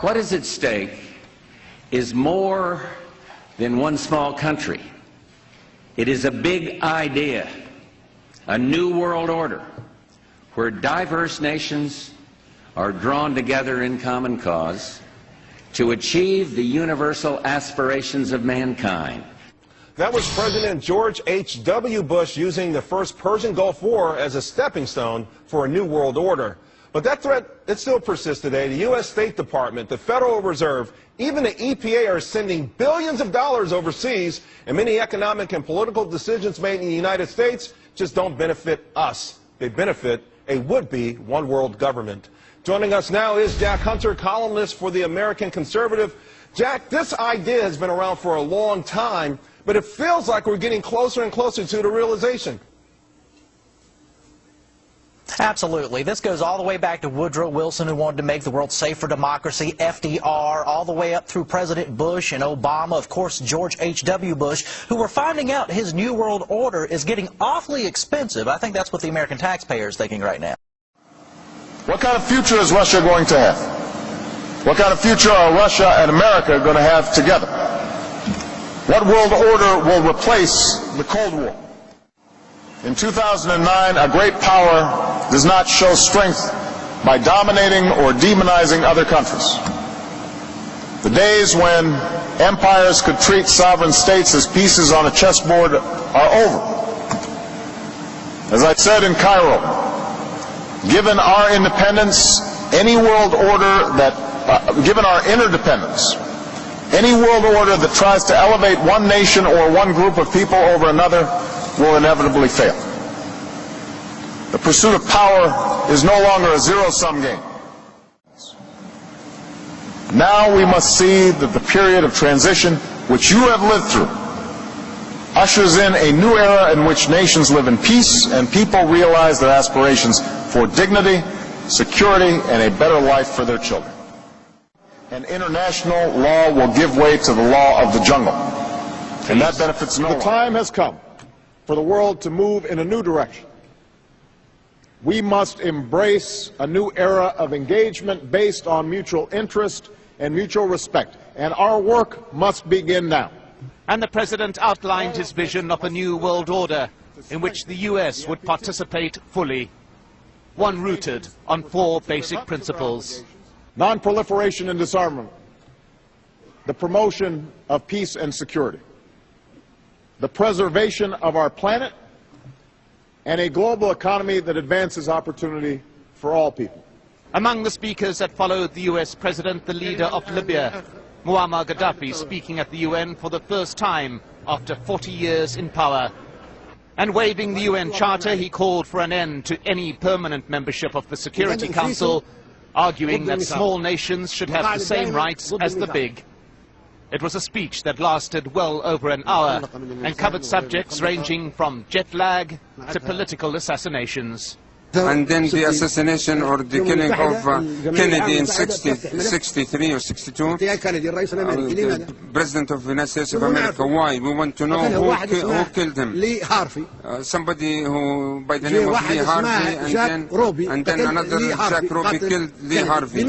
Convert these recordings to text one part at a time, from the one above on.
What is at stake is more than one small country. It is a big idea, a new world order, where diverse nations are drawn together in common cause to achieve the universal aspirations of mankind. That was President George H.W. Bush using the first Persian Gulf War as a stepping stone for a new world order. But that threat, it still persists today. The U.S. State Department, the Federal Reserve, even the EPA are sending billions of dollars overseas, and many economic and political decisions made in the United States just don't benefit us. They benefit a would-be one-world government. Joining us now is Jack Hunter, columnist for the American Conservative. Jack, this idea has been around for a long time, but it feels like we're getting closer and closer to the realization. Absolutely. This goes all the way back to Woodrow Wilson, who wanted to make the world safe for democracy, FDR, all the way up through President Bush and Obama, of course, George H.W. Bush, who were finding out his New World Order is getting awfully expensive. I think that's what the American taxpayer is thinking right now. What kind of future is Russia going to have? What kind of future are Russia and America going to have together? What world order will replace the Cold War? In 2009, a great power does not show strength by dominating or demonizing other countries. The days when empires could treat sovereign states as pieces on a chessboard are over. As I said in Cairo, given our independence, any world order given our interdependence, any world order that tries to elevate one nation or one group of people over another will inevitably fail. The pursuit of power is no longer a zero-sum game. Now we must see that the period of transition which you have lived through ushers in a new era in which nations live in peace and people realize their aspirations for dignity, security, and a better life for their children. And international law will give way to the law of the jungle. And that benefits no one. The time has come for the world to move in a new direction. We must embrace a new era of engagement based on mutual interest and mutual respect. And our work must begin now. And the President outlined his vision of a new world order in which the U.S. would participate fully. One rooted on 4 basic principles. Non-proliferation and disarmament, the promotion of peace and security, the preservation of our planet, and a global economy that advances opportunity for all people. Among the speakers that followed the U.S. President, the leader of Libya, Muammar Gaddafi, speaking at the UN for the first time after 40 years in power. And waiving the UN Charter, he called for an end to any permanent membership of the Security Council, arguing that small nations should have the same rights as the big. It was a speech that lasted well over an hour and covered subjects ranging from jet lag to political assassanations. And then the assassination or the killing of Kennedy in 63 or 62, the President of the United States of America. Why? We want to know who killed him. Somebody who by the name of Lee Harvey, and then another Jack Ruby killed Lee Harvey.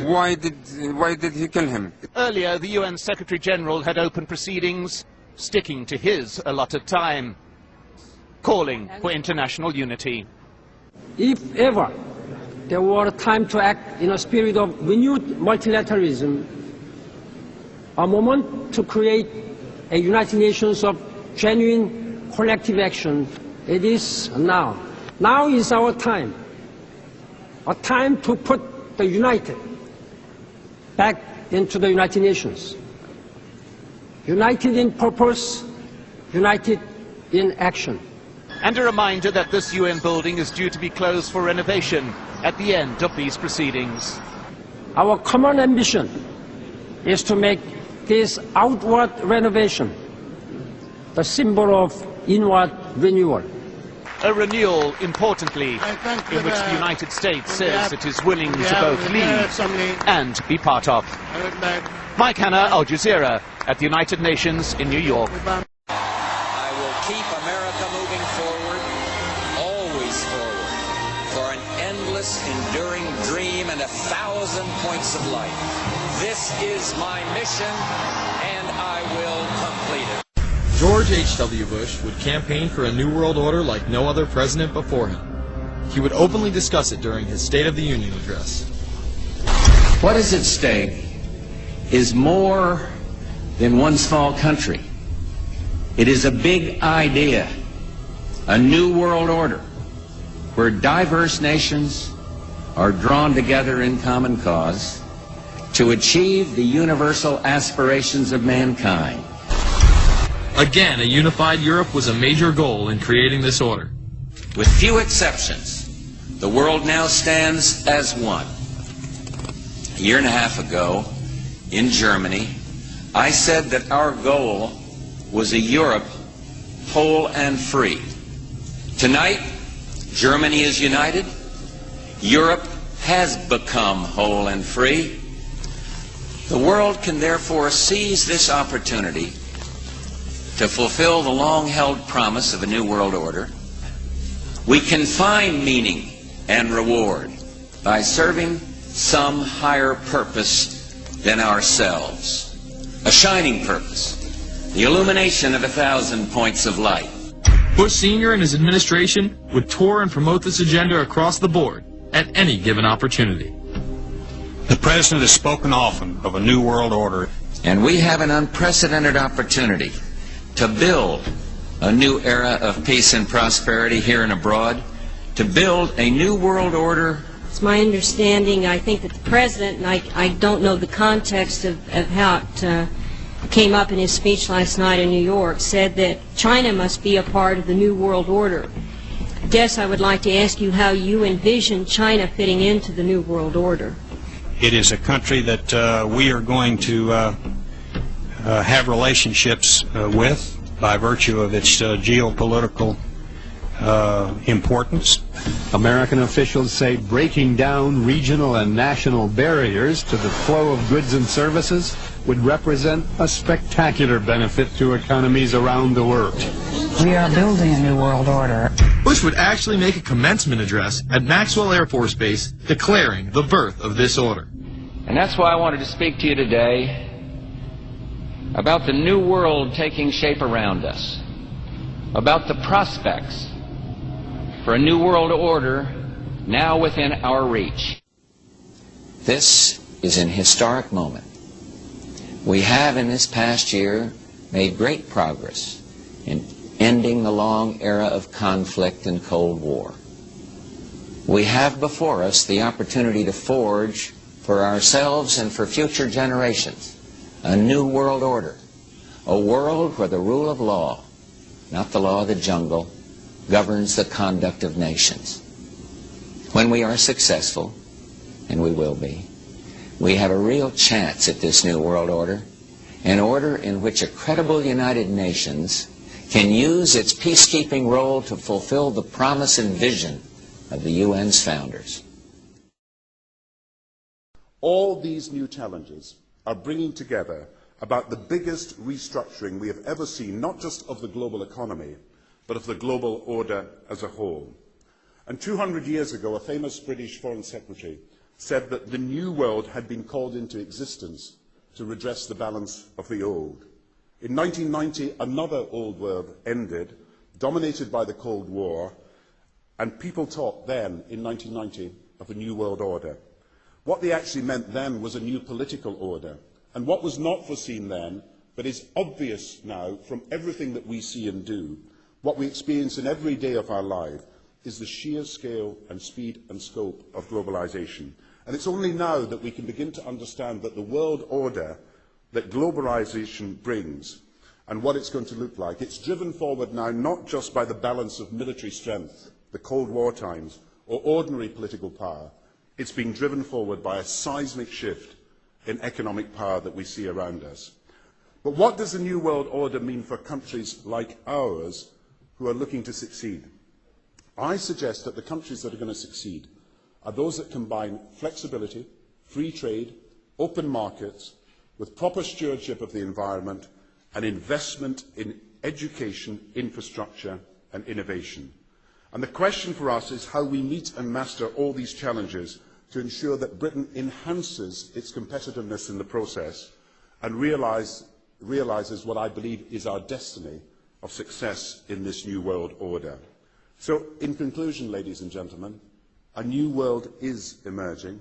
Why did he kill him? Earlier, the UN Secretary General had opened proceedings, sticking to his allotted time, calling for international unity. If ever there were a time to act in a spirit of renewed multilateralism, a moment to create a United Nations of genuine collective action, it is now. Now is our time, a time to put the United back into the United Nations. United in purpose, united in action. And a reminder that this UN building is due to be closed for renovation at the end of these proceedings. Our common ambition is to make this outward renovation the symbol of inward renewal. A renewal, importantly, in which the United States says it is willing to both lead and be part of. Mike Hanna, Al Jazeera, at the United Nations in New York. I will keep America moving forward, always forward, for an endless, enduring dream and 1,000 points of light. This is my mission, and I will complete it. George H.W. Bush would campaign for a new world order like no other president before him. He would openly discuss it during his State of the Union address. What is at stake is more than one small country. It is a big idea, a new world order, where diverse nations are drawn together in common cause to achieve the universal aspirations of mankind. Again, a unified Europe was a major goal in creating this order. With few exceptions, the world now stands as one. A year and a half ago, in Germany, I said that our goal was a Europe whole and free. Tonight, Germany is united. Europe has become whole and free. The world can therefore seize this opportunity to fulfill the long-held promise of a new world order. We can find meaning and reward by serving some higher purpose than ourselves. A shining purpose, the illumination of 1,000 points of light. Bush Sr. and his administration would tour and promote this agenda across the board at any given opportunity. The President has spoken often of a new world order. And we have an unprecedented opportunity to build a new era of peace and prosperity here and abroad, to build a new world order. It's my understanding, I think that the President, and I don't know the context of how it came up in his speech last night in New York, said that China must be a part of the new world order. I guess I would like to ask you how you envision China fitting into the new world order. It is a country that we are going to have relationships with by virtue of its geopolitical importance. American officials say breaking down regional and national barriers to the flow of goods and services would represent a spectacular benefit to economies around the world. We are building a new world order. Bush would actually make a commencement address at Maxwell Air Force Base declaring the birth of this order. And that's why I wanted to speak to you today about the new world taking shape around us, about the prospects for a new world order now within our reach. This is an historic moment. We have in this past year made great progress in ending the long era of conflict and Cold War. We have before us the opportunity to forge for ourselves and for future generations a new world order, a world where the rule of law, not the law of the jungle, governs the conduct of nations. When we are successful, and we will be, we have a real chance at this new world order, an order in which a credible United Nations can use its peacekeeping role to fulfill the promise and vision of the UN's founders. All these new challenges are bringing together about the biggest restructuring we have ever seen, not just of the global economy, but of the global order as a whole. And 200 years ago, a famous British Foreign Secretary said that the new world had been called into existence to redress the balance of the old. In 1990, another old world ended, dominated by the Cold War, and people talked then, in 1990, of a new world order. What they actually meant then was a new political order. And what was not foreseen then, but is obvious now from everything that we see and do, what we experience in every day of our life, is the sheer scale and speed and scope of globalization. And it's only now that we can begin to understand that the world order that globalization brings and what it's going to look like, it's driven forward now not just by the balance of military strength, the Cold War times, or ordinary political power. It's being driven forward by a seismic shift in economic power that we see around us. But what does the New World Order mean for countries like ours who are looking to succeed? I suggest that the countries that are going to succeed are those that combine flexibility, free trade, open markets, with proper stewardship of the environment and investment in education, infrastructure and innovation. And the question for us is how we meet and master all these challenges to ensure that Britain enhances its competitiveness in the process and realises what I believe is our destiny of success in this new world order. So, in conclusion, ladies and gentlemen, a new world is emerging.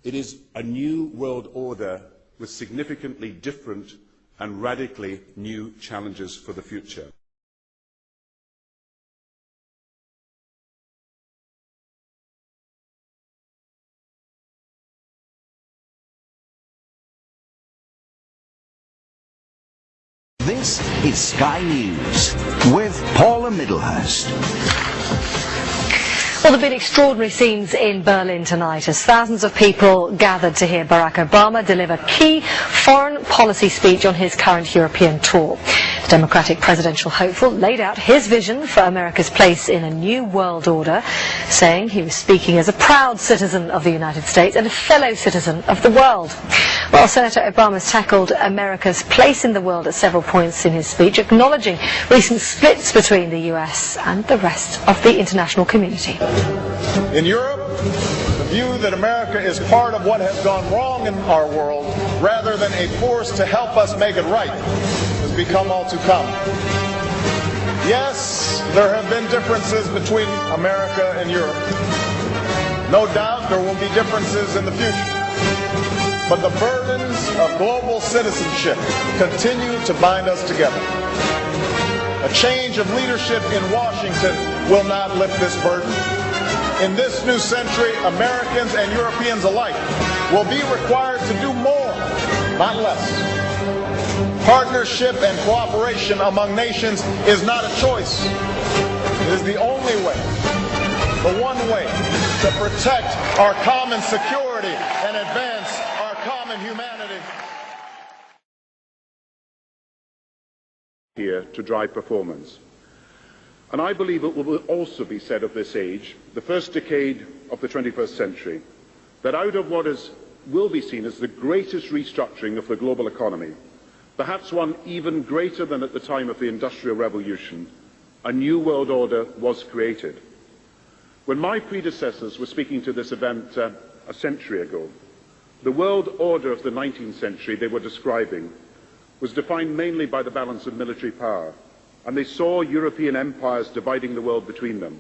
It is a new world order with significantly different and radically new challenges for the future. This is Sky News with Paula Middlehurst. Well, there have been extraordinary scenes in Berlin tonight as thousands of people gathered to hear Barack Obama deliver key foreign policy speech on his current European tour. The Democratic presidential hopeful laid out his vision for America's place in a new world order, saying he was speaking as a proud citizen of the United States and a fellow citizen of the world. Well, Senator Obama's tackled America's place in the world at several points in his speech, acknowledging recent splits between the US and the rest of the international community. In Europe, the view that America is part of what has gone wrong in our world, rather than a force to help us make it right, has become all too common. Yes, there have been differences between America and Europe. No doubt there will be differences in the future. But the burdens of global citizenship continue to bind us together. A change of leadership in Washington will not lift this burden. In this new century, Americans and Europeans alike will be required to do more, not less. Partnership and cooperation among nations is not a choice. It is the only way, the one way, to protect our common security and advance our common humanity. Here to drive performance. And I believe it will also be said of this age, the first decade of the 21st century, that out of what will be seen as the greatest restructuring of the global economy, perhaps one even greater than at the time of the Industrial Revolution, a new world order was created. When my predecessors were speaking to this event a century ago, the world order of the 19th century they were describing was defined mainly by the balance of military power, and they saw European empires dividing the world between them.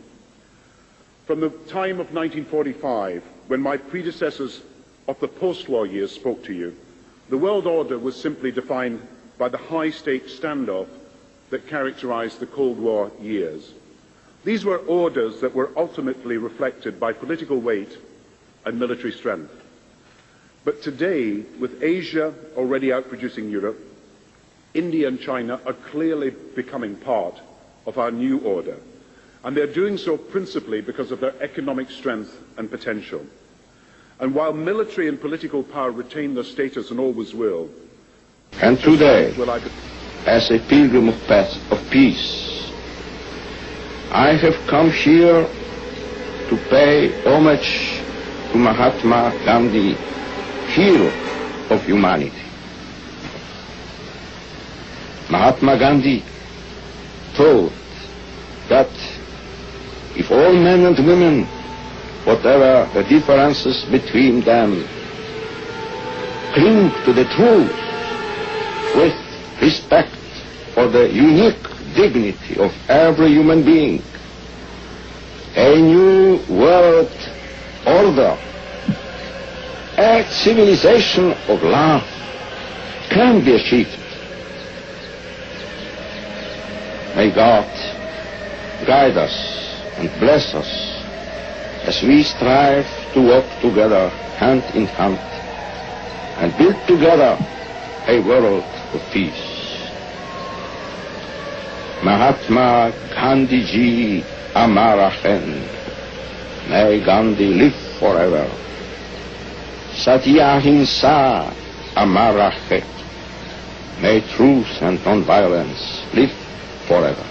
From the time of 1945, when my predecessors of the post-war years spoke to you, the world order was simply defined by the high-stakes standoff that characterized the Cold War years. These were orders that were ultimately reflected by political weight and military strength. But today, with Asia already outproducing Europe, India and China are clearly becoming part of our new order, and they're doing so principally because of their economic strength and potential. And while military and political power retain their status and always will, and today, as a pilgrim of peace, I have come here to pay homage to Mahatma Gandhi, hero of humanity. Mahatma Gandhi thought that if all men and women, whatever the differences between them, cling to the truth with respect for the unique dignity of every human being, a new world order, a civilization of love can be achieved. May God guide us and bless us as we strive to work together hand in hand and build together a world of peace. Mahatma Gandhi Ji Amara Hen. May Gandhi live forever. Satya Ahimsa Amara Hai. May truth and non-violence live forever.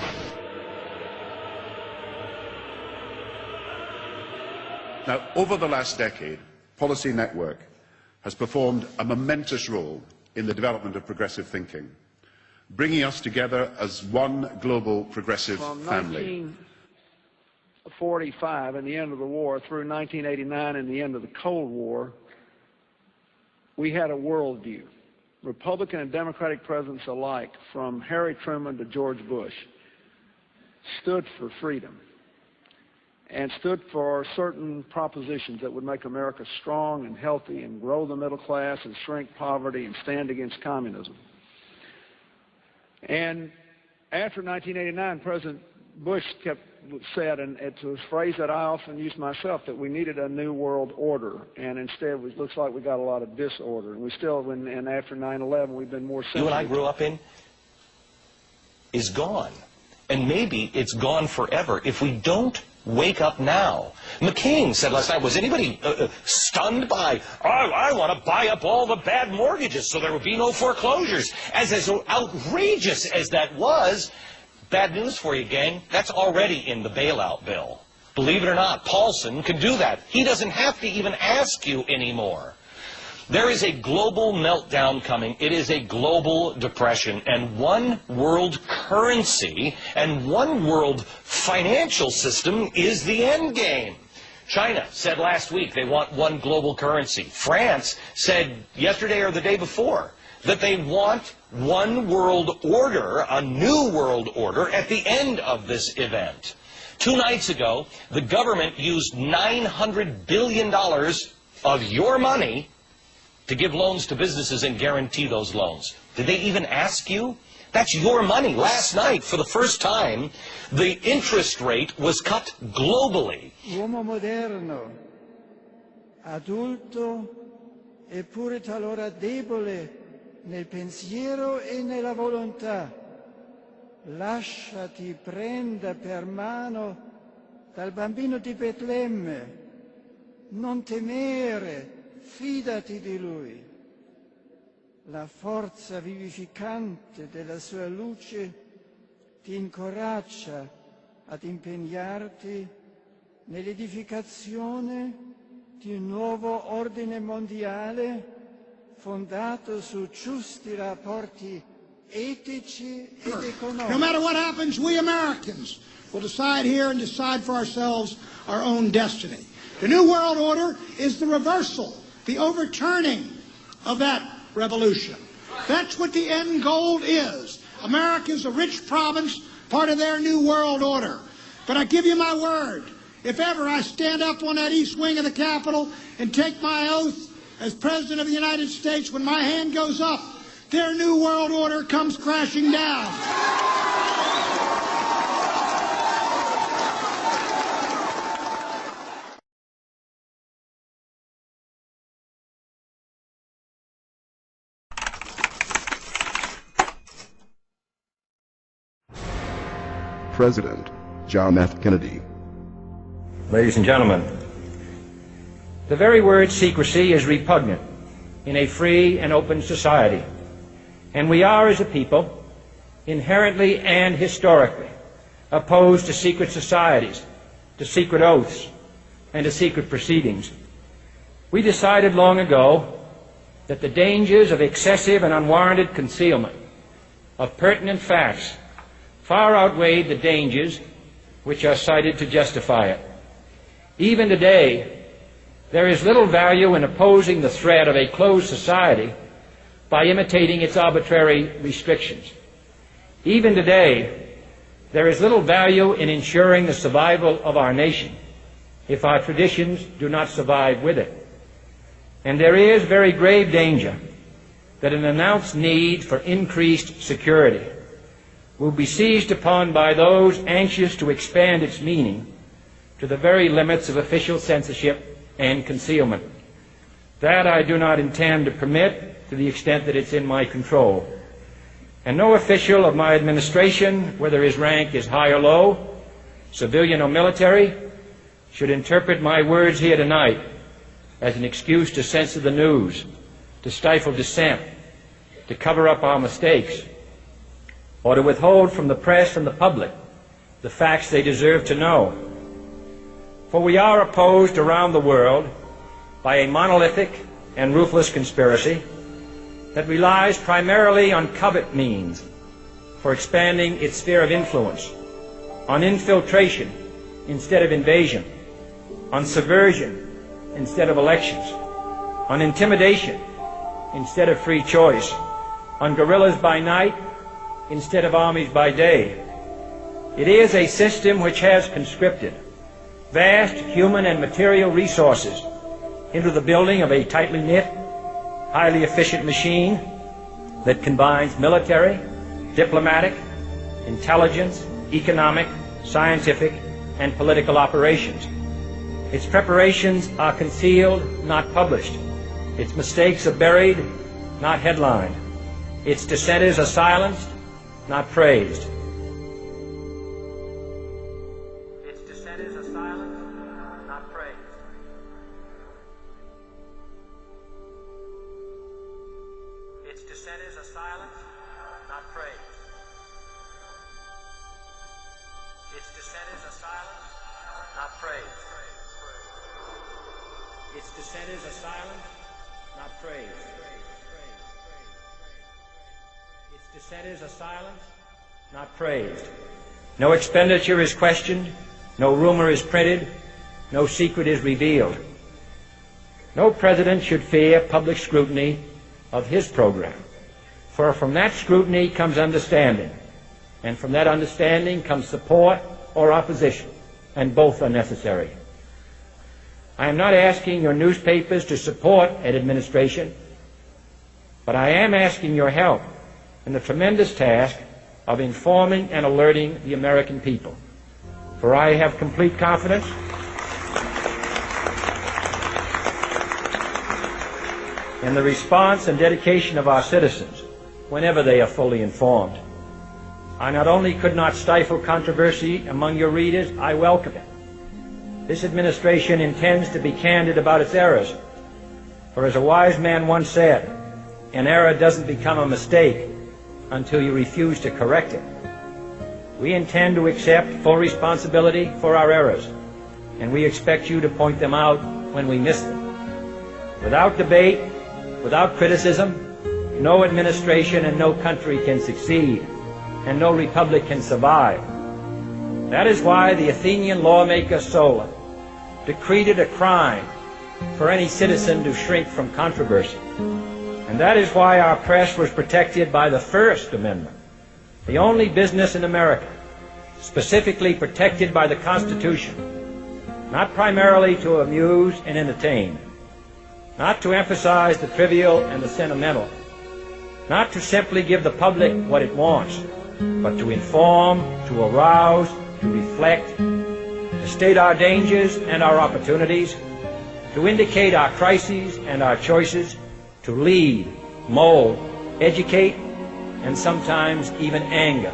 Now, over the last decade, Policy Network has performed a momentous role in the development of progressive thinking, bringing us together as one global progressive family. 1945 and the end of the war through 1989 and the end of the Cold War, we had a worldview. Republican and Democratic presidents alike, from Harry Truman to George Bush, stood for freedom and stood for certain propositions that would make America strong and healthy and grow the middle class and shrink poverty and stand against communism. And after 1989, President Bush said, and it's a phrase that I often use myself, that we needed a new world order, and instead it looks like we got a lot of disorder. And we still, and after 9/11, we've been more sensitive. You and I grew up in is gone. And maybe it's gone forever if we don't wake up now. McCain said last night, was anybody stunned by, I want to buy up all the bad mortgages so there would be no foreclosures? As outrageous as that was, bad news for you, gang, that's already in the bailout bill. Believe it or not, Paulson can do that. He doesn't have to even ask you anymore. There is a global meltdown coming. It is a global depression, and one world currency and one world financial system is the end game. China said last week they want one global currency. France said yesterday or the day before that they want one world order, a new world order, at the end of this event. 2 nights ago, the government used $900 billion of your money to give loans to businesses and guarantee those loans. Did they even ask you? That's your money. Last night, for the first time, the interest rate was cut globally. Uomo moderno, adulto, eppure talora debole nel pensiero e nella volontà. Lasciati prenda per mano dal bambino di Betlemme. Non temere. Fidati di Lui. La forza vivificante della sua luce ti incoraggia ad impegnarti nell'edificazione di un nuovo ordine mondiale fondato su giusti rapporti etici ed economici. No matter what happens, we Americans will decide here and decide for ourselves our own destiny. The New World Order is the reversal, the overturning of that revolution. That's what the end goal is. America is a rich province, part of their New World Order. But I give you my word, if ever I stand up on that east wing of the Capitol and take my oath as President of the United States, when my hand goes up, their New World Order comes crashing down. President John F. Kennedy. Ladies and gentlemen, the very word secrecy is repugnant in a free and open society, and we are, as a people, inherently and historically opposed to secret societies, to secret oaths, and to secret proceedings. We decided long ago that the dangers of excessive and unwarranted concealment of pertinent facts far outweighed the dangers which are cited to justify it. Even today, there is little value in opposing the threat of a closed society by imitating its arbitrary restrictions. Even today, there is little value in ensuring the survival of our nation if our traditions do not survive with it. And there is very grave danger that an announced need for increased security will be seized upon by those anxious to expand its meaning to the very limits of official censorship and concealment. That I do not intend to permit to the extent that it's in my control. And no official of my administration, whether his rank is high or low, civilian or military, should interpret my words here tonight as an excuse to censor the news, to stifle dissent, to cover up our mistakes, or to withhold from the press and the public the facts they deserve to know. For we are opposed around the world by a monolithic and ruthless conspiracy that relies primarily on covert means for expanding its sphere of influence, on infiltration instead of invasion, on subversion instead of elections, on intimidation instead of free choice, on guerrillas by night instead of armies by day. It is a system which has conscripted vast human and material resources into the building of a tightly knit, highly efficient machine that combines military, diplomatic, intelligence, economic, scientific, and political operations. Its preparations are concealed, not published. Its mistakes are buried, not headlined. Its dissenters are silenced, not praised. Its dissenters are silenced, not praised. Its dissenters are silenced, not praised. Its dissenters are silenced, not praised. Its dissenters are silenced, not praised. Its dissenters are silenced, not praised. No expenditure is questioned, no rumor is printed, no secret is revealed. No president should fear public scrutiny of his program, for from that scrutiny comes understanding, and from that understanding comes support or opposition, and both are necessary. I am not asking your newspapers to support an administration, but I am asking your help in the tremendous task of informing and alerting the American people. For I have complete confidence in the response and dedication of our citizens whenever they are fully informed. I not only could not stifle controversy among your readers, I welcome it. This administration intends to be candid about its errors, for as a wise man once said, an error doesn't become a mistake until you refuse to correct it. We intend to accept full responsibility for our errors, and we expect you to point them out when we miss them. Without debate, without criticism, no administration and no country can succeed, and no republic can survive. That is why the Athenian lawmaker Solon decreed it a crime for any citizen to shrink from controversy. And that is why our press was protected by the First Amendment, the only business in America specifically protected by the Constitution, not primarily to amuse and entertain, not to emphasize the trivial and the sentimental, not to simply give the public what it wants, but to inform, to arouse, to reflect, to state our dangers and our opportunities, to indicate our crises and our choices, to lead, mold, educate, and sometimes even anger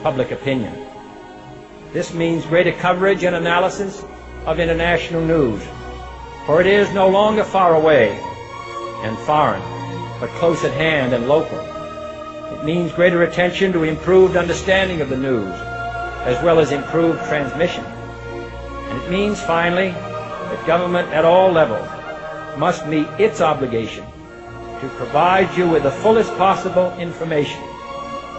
public opinion. This means greater coverage and analysis of international news, for it is no longer far away and foreign, but close at hand and local. It means greater attention to improved understanding of the news, as well as improved transmission. And it means, finally, that government at all levels must meet its obligation to provide you with the fullest possible information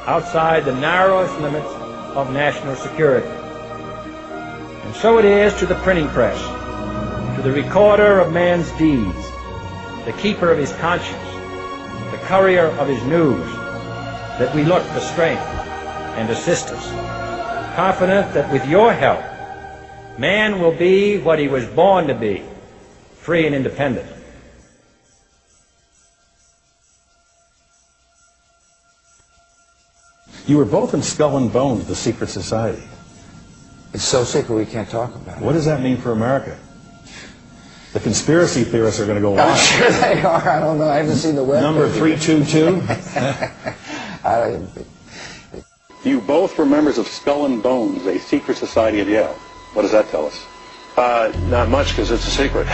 outside the narrowest limits of national security. And so it is to the printing press, to the recorder of man's deeds, the keeper of his conscience, the courier of his news, that we look for strength and assistance, confident that with your help, man will be what he was born to be, free and independent. You were both in Skull and Bones, the secret society. It's so secret we can't talk about it. What does that mean for America? The conspiracy theorists are going to go wild. I'm sure they are. I don't know. I haven't seen the web. Number 322. You both were members of Skull and Bones, a secret society at Yale. What does that tell us? Not much, because it's a secret.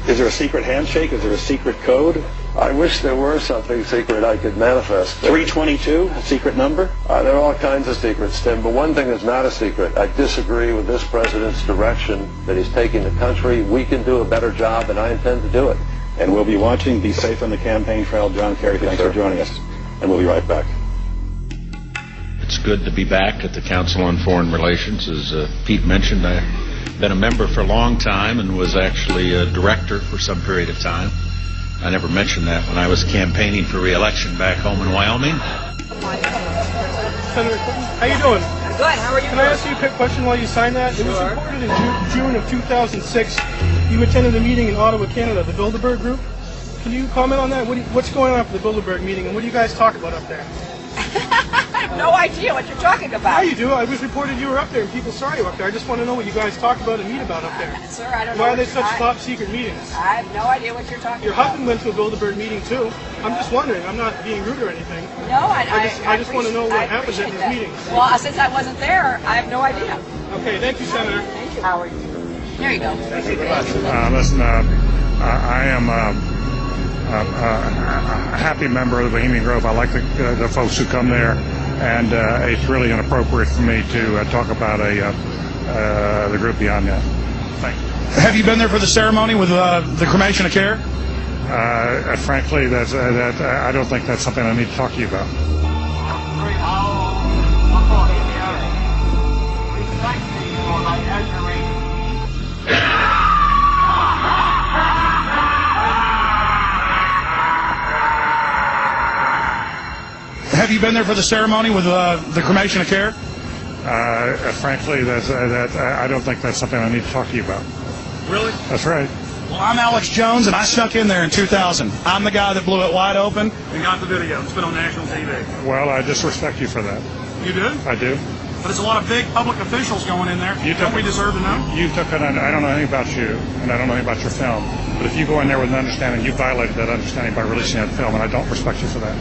Is there a secret handshake? Is there a secret code? I wish there were something secret I could manifest. 322, a secret number? There are all kinds of secrets, Tim, but one thing that's not a secret. I disagree with this president's direction that he's taking the country. We can do a better job, and I intend to do it. And we'll be watching. Be safe on the campaign trail. John Kerry, thanks for joining us. And we'll be right back. It's good to be back at the Council on Foreign Relations. As Pete mentioned, I've been a member for a long time and was actually a director for some period of time. I never mentioned that when I was campaigning for re-election back home in Wyoming. Senator Clinton, how you doing? Good. How are you? Can I ask you a quick question while you sign that? It was reported in June of 2006 you attended a meeting in Ottawa, Canada, the Bilderberg Group. Can you comment on that? What's going on for the Bilderberg meeting, and what do you guys talk about up there? I have no idea what you're talking about. Yeah, you do. I was reported you were up there, and people saw you up there. I just want to know what you guys talk about and meet about up there. Sir, I don't know. Why are they such top secret meetings? I have no idea what you're talking Your about. husband went to a Bilderberg meeting too. I'm just wondering. I'm not being rude or anything. No, I just want to know what happens at these meetings. Well, since I wasn't there, I have no idea. Okay, thank you, Senator. Thank you. How are you? There you go. Listen, I am a happy member of the Bohemian Grove. I like the folks who come there, and it's really inappropriate for me to talk about the group beyond that. Thank you. Have you been there for the ceremony with the cremation of care? Frankly, I don't think that's something I need to talk to you about. Have you been there for the ceremony with the cremation of care? Frankly, I don't think that's something I need to talk to you about. Really? That's right. Well, I'm Alex Jones, and I snuck in there in 2000. I'm the guy that blew it wide open and got the video. It's been on national TV. Well, I disrespect you for that. You do? I do. But it's a lot of big public officials going in there. Don't we deserve to know? I don't know anything about you, and I don't know anything about your film. But if you go in there with an understanding, you violated that understanding by releasing that film, and I don't respect you for that.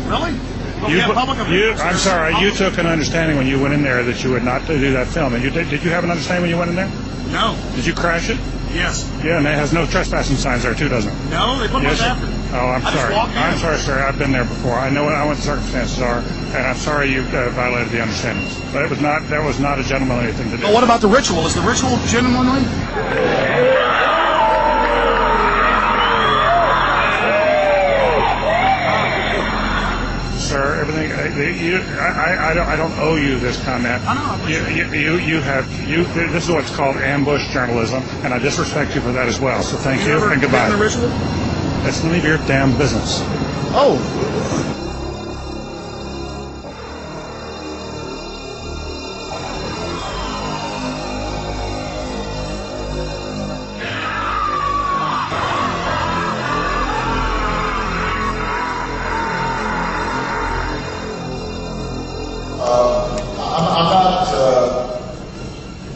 Really? I'm sorry, you took an understanding when you went in there that you would not do that film. And did you have an understanding when you went in there? No. Did you crash it? Yes. Yeah, and it has no trespassing signs there too, doesn't it? No, they put yes. one after. Oh, I'm sorry. I'm sorry, sir. I've been there before. I know what the circumstances are, and I'm sorry you violated the understandings. But that was not a gentlemanly thing to do. Well, what about the ritual? Is the ritual gentlemanly? Sir, everything. I don't owe you this comment. I know. This is what's called ambush journalism, and I disrespect you for that as well. So thank you and goodbye. The ritual? Let's leave your damn business. Oh.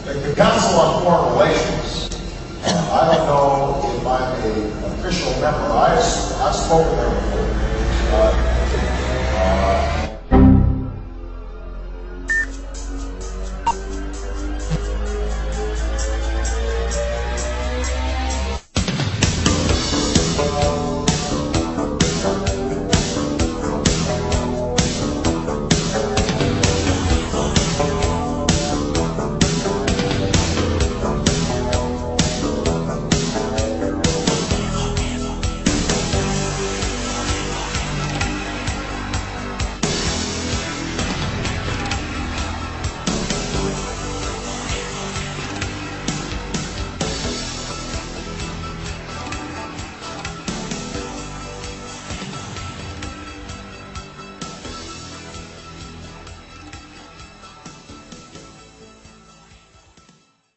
The Council on Foreign Relations, I don't know if I'm an official member. I've spoken there